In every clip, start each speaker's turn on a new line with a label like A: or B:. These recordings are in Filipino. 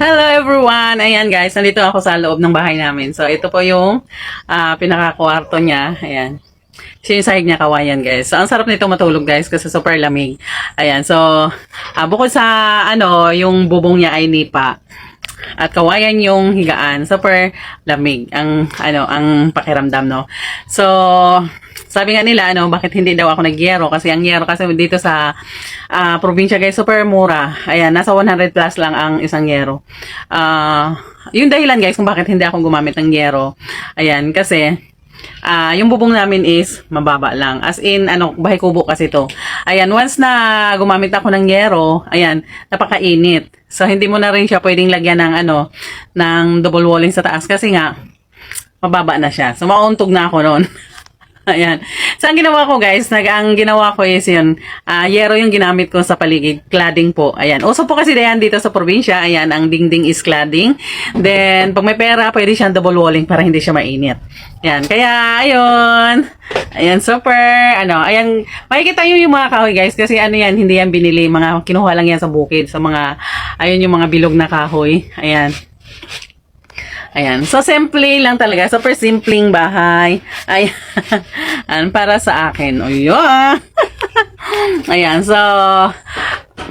A: Hello everyone! Ayan guys, nandito ako sa loob ng bahay namin. So ito po yung pinaka-kwarto niya. Ayan. Siya yung sahig niya kawayan guys. So ang sarap nito matulog guys kasi super lamig. Ayan. So bukod sa yung bubong niya ay nipa. At kawayan yung higaan. Super lamig ang pakiramdam, no. So sabi nga nila bakit hindi daw ako nagyero kasi ang yero kasi dito sa probinsya guys super mura. Ayan, nasa 100 plus lang ang isang yero. Yung dahilan guys kung bakit hindi ako gumamit ng yero. Ayan, kasi yung bubong namin is mababa lang. As in, bahay kubo kasi to. Ayan, once na gumamit ako ng yero, ayan, napakainit. So, hindi mo na rin siya pwedeng lagyan ng double walling sa taas kasi nga, mababa na siya. So, mauuntog na ako noon. Ayan. So, ang ginawa ko guys, ang ginawa ko is yun, yero yung ginamit ko sa paligid, cladding po. Ayan. Uso po kasi diyan dito sa probinsya, ayan, ang dingding is cladding. Then, pag may pera, pwede siyang double walling para hindi siya mainit. Ayan. Kaya, ayun. Ayan, super, ayan, makikita nyo yung mga kahoy guys, kasi yan, hindi yan binili, kinuha lang yan sa bukid, sa ayun yung mga bilog na kahoy. Ayan. Ayan. So, simple lang talaga. Super simpleng bahay. Ayan. Para sa akin. O, yun. Ayan. So,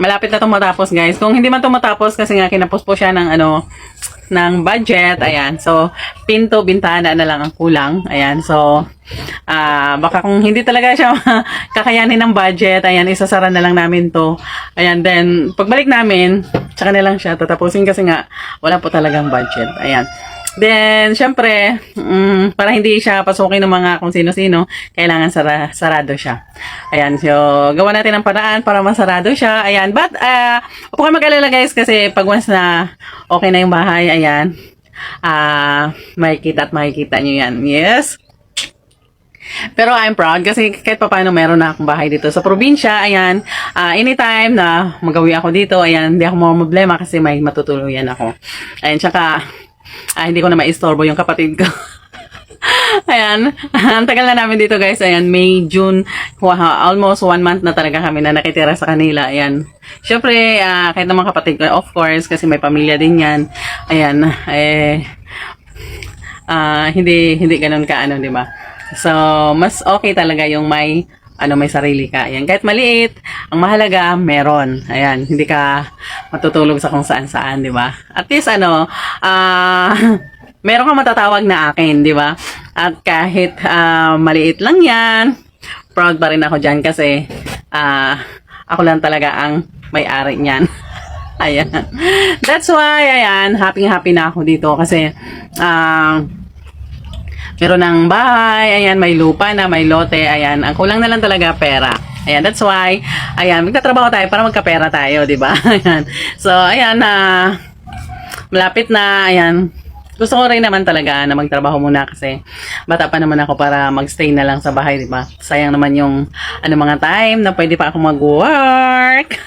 A: malapit na itong matapos, guys. Kung hindi man itong matapos, kasi nga kinapos po siya ng budget. Ayan. So, pinto, bintana na lang ang kulang. Ayan. So, baka kung hindi talaga siya kakayanin ng budget, ayan, isasara na lang namin to. Ayan. Then, pagbalik namin, tsaka na lang siya tatapusin kasi nga, wala po talagang budget. Ayan. Then, syempre, para hindi siya pasukin ng mga kung sino-sino, kailangan sarado siya. Ayan, so, gawa natin ang paraan para masarado siya. Ayan, but, huwag kayo mag-alala guys, kasi pag once na okay na yung bahay, ayan, makikita nyo yan. Yes. Pero I'm proud kasi kahit pa paano meron na akong bahay dito sa probinsya. Ayan, anytime na magawi ako dito, ayan, hindi ako problema kasi may matutuluyan ako. Ayan, tsaka, hindi ko na maistorbo yung kapatid ko. Ayan, ang tagal na namin dito guys. Ayan, May, June, almost 1 month na talaga kami na nakitira sa kanila. Ayan, syempre, kahit naman kapatid ko, of course, kasi may pamilya din yan. Ayan, hindi ganun ka, di ba? So, mas okay talaga yung may sarili ka. Ayan, kahit maliit, ang mahalaga, meron. Ayan, hindi ka matutulog sa kung saan-saan, di ba? At least, meron kang matatawag na akin, di ba? At kahit maliit lang yan, proud pa rin ako dyan kasi ako lang talaga ang may-ari niyan. Ayan. That's why, ayan, happy na ako dito kasi, meron ng bahay, ayan, may lupa na, may lote, ayan, ang kulang na lang talaga pera. Ayan, that's why, ayan, magtatrabaho tayo para magkapera tayo, di ba? Ayan. So, ayan, malapit na, ayan, gusto ko rin naman talaga na magtrabaho muna kasi bata pa naman ako para magstay na lang sa bahay, di ba? Sayang naman yung, mga time na pwede pa ako mag-work.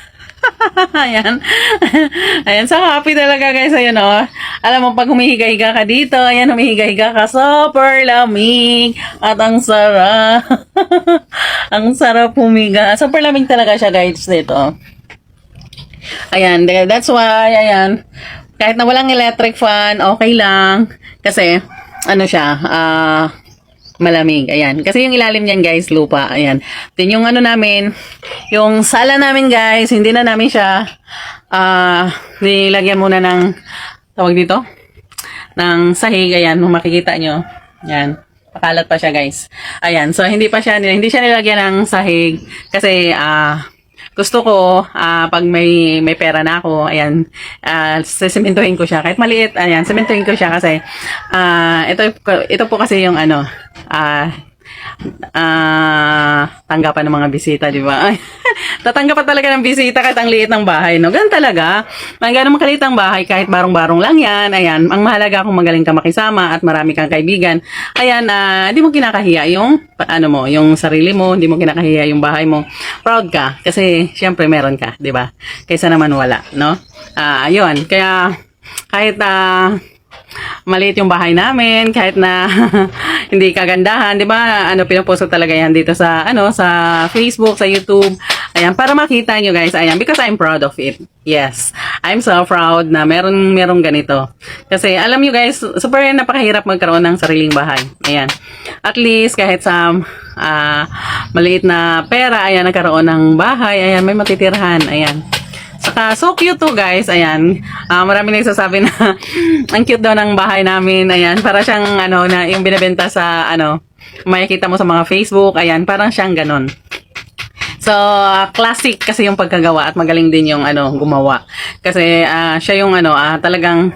A: Ayan. Ayan, so happy talaga guys. Ayun, alam mo, pag humihiga-higa ka dito, ayan, humihiga-higa ka, super lamig. At ang sarap. Ang sarap humiga. Super lamig talaga siya guys dito. Ayan, that's why, ayan, kahit na walang electric fan, okay lang. Kasi, siya, malamig. Ayan. Kasi yung ilalim niyan guys, lupa. Ayan. Then yung namin, yung sala namin guys, hindi na namin siya nilagyan muna ng tawag dito, ng sahig. Ayan, kung makikita nyo. Ayan. Pakalat pa siya guys. Ayan. So, hindi siya nilagyan ng sahig kasi gusto ko, pag may pera na ako, ayan, sementohin ko siya. Kahit maliit, ayan, sementohin ko siya kasi, ito po kasi yung tanggapan ng mga bisita, di ba? Tatanggapan talaga ng bisita kahit ang liit ng bahay, no? Ganun talaga. Gano'n makaliit ang bahay, kahit barong-barong lang yan. Ayan, ang mahalaga kung magaling ka makisama at marami kang kaibigan. Ayan, di mo kinakahiya yung, yung sarili mo, di mo kinakahiya yung bahay mo. Proud ka, kasi syempre meron ka, di ba? Kaysa naman wala, no? Ayun, kaya kahit maliit yung bahay namin, kahit na hindi kagandahan, 'di ba? Pinopost ko talaga yan dito sa sa Facebook, sa YouTube. Ayan, para makita nyo guys, ayan, because I'm proud of it. Yes, I'm so proud na merong ganito. Kasi alam nyo guys, super napakahirap magkaroon ng sariling bahay. Ayan, at least kahit sa maliit na pera, ayan, nagkaroon ng bahay, ayan, may matitirhan, ayan. Saka, so cute to guys, ayan. Marami nagsasabi na ang cute daw ng bahay namin, ayan. Para siyang, na yung binibenta sa, makikita mo sa mga Facebook, ayan, parang siyang ganon. So, classic kasi yung pagkagawa at magaling din yung, gumawa. Kasi, siya yung, talagang,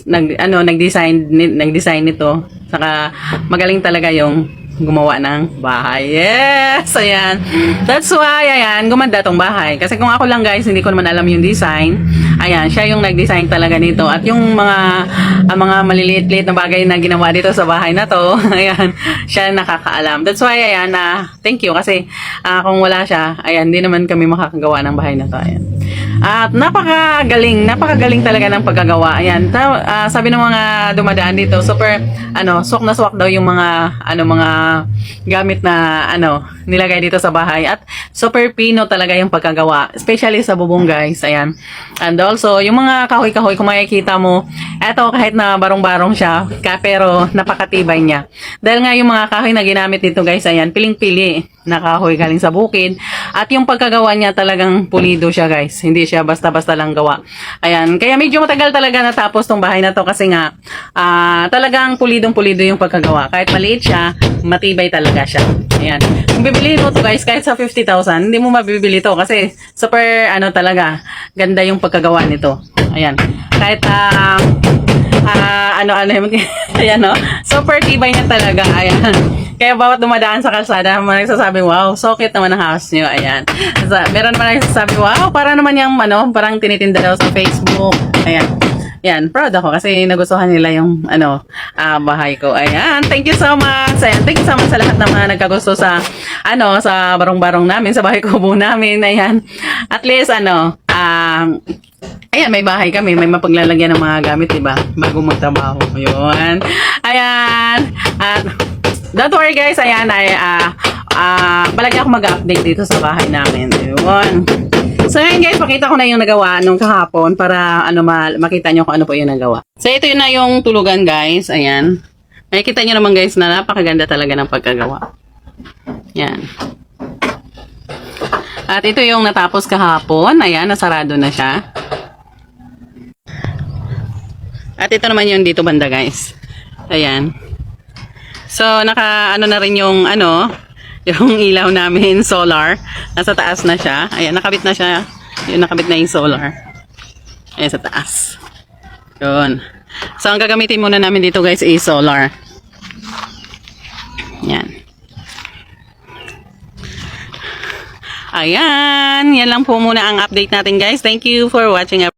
A: nag-design nito. Saka, magaling talaga yung gumawa ng bahay. Yes! Ayan. That's why, ayan, gumanda tong bahay. Kasi kung ako lang guys, hindi ko naman alam yung design. Ayan, siya yung nag-design talaga nito. At yung mga maliliit-liit na bagay na ginawa dito sa bahay na to, ayan, siya nakakaalam. That's why, ayan, thank you. Kasi kung wala siya, ayan, hindi naman kami makakagawa ng bahay na to. Ayan. At napakagaling talaga ng pagkagawa. Ayan, sabi ng mga dumadaan dito, super, swak na swak daw yung mga gamit na, nilagay dito sa bahay. At super pino talaga yung pagkagawa. Especially sa bubong, guys. Ayan. And also, yung mga kahoy-kahoy, kung makikita mo, eto, kahit na barong-barong siya, pero napakatibay niya. Dahil nga yung mga kahoy na ginamit dito, guys, ayan, piling-pili na kahoy galing sa bukid. At yung pagkagawa niya talagang pulido siya, guys. Hindi siya basta-basta lang gawa. Ayan. Kaya medyo matagal talaga natapos tong bahay na to kasi nga, talagang pulidong-pulido yung pagkagawa. Kahit maliit siya, matibay talaga siya. Ayan. Kung bibili mo to guys, kahit sa 50,000, hindi mo mabibili to kasi super, talaga, ganda yung pagkagawa nito. Ayan. Kahit, ayan, no? Super tibay niya talaga. Ayan. Kaya bawat dumadaan sa kalsada, may nagsasabi, wow, so cute naman ang house niyo. Ayan. Meron naman nagsasabi, wow, para naman yung, parang tinitinda daw sa Facebook. Ayan. Yan, proud ako kasi nagustuhan nila yung bahay ko. Ayan, thank you so much. Ayan, thank you so much sa lahat ng mga nagkagusto sa sa barong-barong namin, sa bahay kubo namin. Ayan. At least ayan, may bahay kami, may mapaglalagyan ng mga gamit, diba? Bago magtrabaho. Ayun. Ayan. At don't worry guys, ayan palagi ako mag-update dito sa bahay namin. Ayun. So ngayon guys, pakita ko na yung nagawa nung kahapon para makita nyo kung ano po yung nagawa. So ito yun na yung tulugan guys. Ayan. Makikita nyo naman guys na napakaganda talaga ng pagkagawa. Yan. At ito yung natapos kahapon. Ayan, nasarado na siya. At ito naman yung dito banda guys. Ayan. So naka na rin yung yung ilaw namin, solar. Nasa taas na siya. Ayan, nakabit na siya. Yun, nakabit na yung solar. Ayan, sa taas. Yun. So, ang gagamitin muna namin dito guys is solar. Ayan. Ayan. Yan lang po muna ang update natin guys. Thank you for watching.